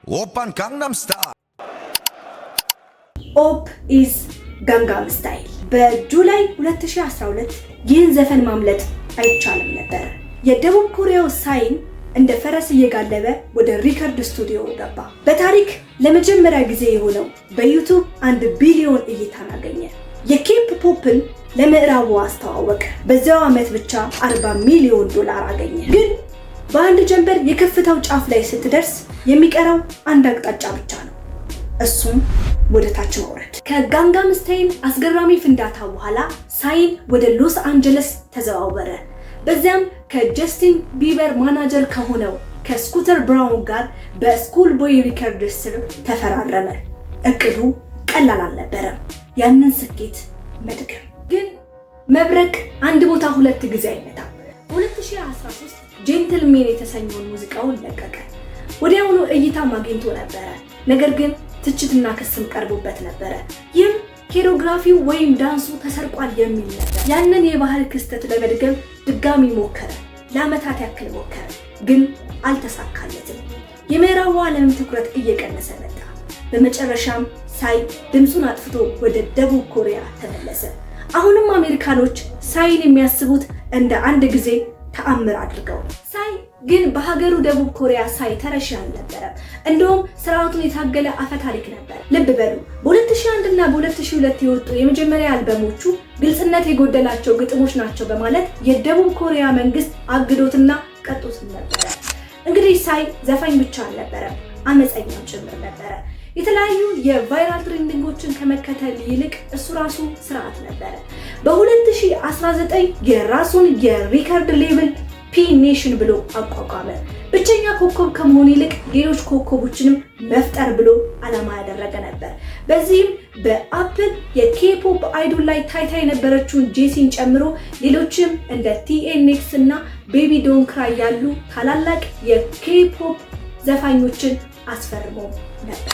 Oppan Gangnam Style. Op is Gangnam Style. በጁላይ 2012 ይህን ዘፈን ማምለጥ አይቻልም ነበር። የደቡብ ኮሪያው ሳይን እንደ ፈረስ እየጋለበ ወደ ሪከርድ ስቱዲዮ ገባ። በታሪክ ለመጀመሪያ ጊዜ የሆነው በዩቲዩብ 1 ቢሊዮን እይታን አገኘ። የኬፕ ፖፕን ለምዕራቡ አስተዋወቀ። በዚያው ዓመት ብቻ $40 ሚሊዮን አገኘ። ግን በአንድ ጀንበር የከፍታው ጫፍ ላይ ስትደርስ የሚቀረው አንድ አቅጣጫ ብቻ ነው። እሱም ወደ ታች መውረድ። ከጋንጋም ስታይል አስገራሚ ፍንዳታ በኋላ ሳይን ወደ ሎስ አንጀለስ ተዘዋወረ። በዚያም ከጀስቲን ቢበር ማናጀር ከሆነው ከስኩተር ብራውን ጋር በስኩል ቦይ ሪከርድስ ስር ተፈራረመ። እቅዱ ቀላል አልነበረም፣ ያንን ስኬት መድገም። ግን መብረቅ አንድ ቦታ ሁለት ጊዜ አይመታም። በ2013 ጄንትልሜን የተሰኘውን ሙዚቃውን ለቀቀ። ወዲያውኑ እይታ አግኝቶ ነበረ። ነገር ግን ትችትና ክስም ቀርቦበት ነበረ። ይህም ኮሪዮግራፊው ወይም ዳንሱ ተሰርቋል የሚል ነበር። ያንን የባህል ክስተት ለመድገም ድጋሚ ሞከረ። ለዓመታት ያክል ሞከረ፣ ግን አልተሳካለትም። የምዕራቡ ዓለም ትኩረት እየቀነሰ መጣ። በመጨረሻም ሳይ ድምፁን አጥፍቶ ወደ ደቡብ ኮሪያ ተመለሰ። አሁንም አሜሪካኖች ሳይን የሚያስቡት እንደ አንድ ጊዜ ተአምር አድርገው። ሳይ ግን በሀገሩ ደቡብ ኮሪያ ሳይ ተረሺ አልነበረም። እንደውም ስርዓቱን የታገለ አፈ ታሪክ ነበር። ልብ በሉ፣ በ2001 እና በ2002 የወጡ የመጀመሪያ አልበሞቹ ግልጽነት የጎደላቸው ግጥሞች ናቸው በማለት የደቡብ ኮሪያ መንግስት አግዶትና ቀጦት ነበር። እንግዲህ ሳይ ዘፋኝ ብቻ አልነበረም፣ አመፀኛም ጭምር ነበረ። የተለያዩ የቫይራል ትሬንዲንጎችን ከመከተል ይልቅ እሱ ራሱ ስርዓት ነበረ። በ2019 የራሱን የሪከርድ ሌብል ፒ ኔሽን ብሎ አቋቋመ። ብቸኛ ኮከብ ከመሆን ይልቅ ሌሎች ኮከቦችንም መፍጠር ብሎ ዓላማ ያደረገ ነበር። በዚህም በአፕል የኬፖፕ አይዶል ላይ ታይታ የነበረችውን ጄሲን ጨምሮ ሌሎችም እንደ ቲኤንኤክስ እና ቤቢ ዶንት ክራይ ያሉ ታላላቅ የኬፖፕ ዘፋኞችን አስፈርሞ ነበር።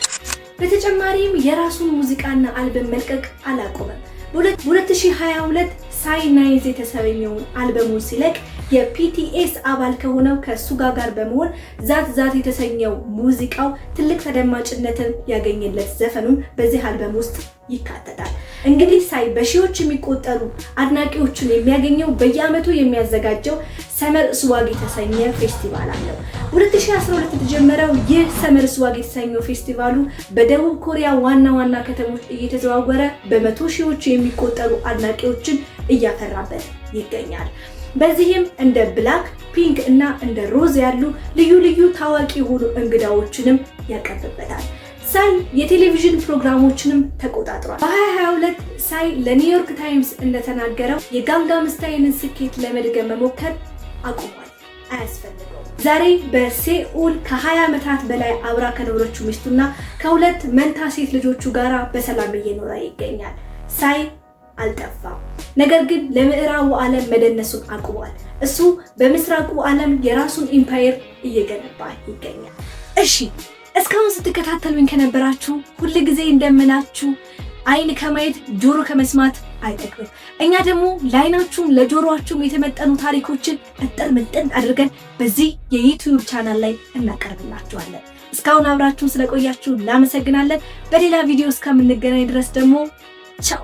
በተጨማሪም የራሱን ሙዚቃና አልበም መልቀቅ አላቆመም። በ2022 ሳይ ናይዝ የተሰኘውን አልበሙን ሲለቅ የፒቲኤስ አባል ከሆነው ከሱጋ ጋር በመሆን ዛት የተሰኘው ሙዚቃው ትልቅ ተደማጭነትን ያገኘለት ዘፈኑን በዚህ አልበም ውስጥ ይካተታል። እንግዲህ ሳይ በሺዎች የሚቆጠሩ አድናቂዎችን የሚያገኘው በየዓመቱ የሚያዘጋጀው ሰመር ስዋግ የተሰኘ ፌስቲቫል አለው። 2012 የተጀመረው ይህ ሰመር ስዋግ የተሰኘው ፌስቲቫሉ በደቡብ ኮሪያ ዋና ከተሞች እየተዘዋወረ በመቶ ሺዎች የሚቆጠሩ አድናቂዎችን እያፈራበት ይገኛል። በዚህም እንደ ብላክ ፒንክ እና እንደ ሮዝ ያሉ ልዩ ታዋቂ የሆኑ እንግዳዎችንም ያቀርብበታል። ሳይ የቴሌቪዥን ፕሮግራሞችንም ተቆጣጥሯል። በ2022 ሳይ ለኒውዮርክ ታይምስ እንደተናገረው የጋንጋም ስታይልን ስኬት ለመድገም መሞከር አቁሟል፣ አያስፈልገውም። ዛሬ በሴኡል ከ20 ዓመታት በላይ አብራ ከኖረችው ሚስቱና ከሁለት መንታ ሴት ልጆቹ ጋር በሰላም እየኖረ ይገኛል። ሳይ አልጠፋም፣ ነገር ግን ለምዕራቡ ዓለም መደነሱን አቁሟል። እሱ በምስራቁ ዓለም የራሱን ኢምፓየር እየገነባ ይገኛል። እሺ፣ እስካሁን ስትከታተሉኝ ከነበራችሁ ሁል ጊዜ እንደምናችሁ አይን ከማየት ጆሮ ከመስማት አይጠቅምም። እኛ ደግሞ ለአይናችሁም ለጆሮአችሁም የተመጠኑ ታሪኮችን እጥር ምጥን አድርገን በዚህ የዩቲዩብ ቻናል ላይ እናቀርብላችኋለን። እስካሁን አብራችሁን ስለቆያችሁ እናመሰግናለን። በሌላ ቪዲዮ እስከምንገናኝ ድረስ ደግሞ ቻው።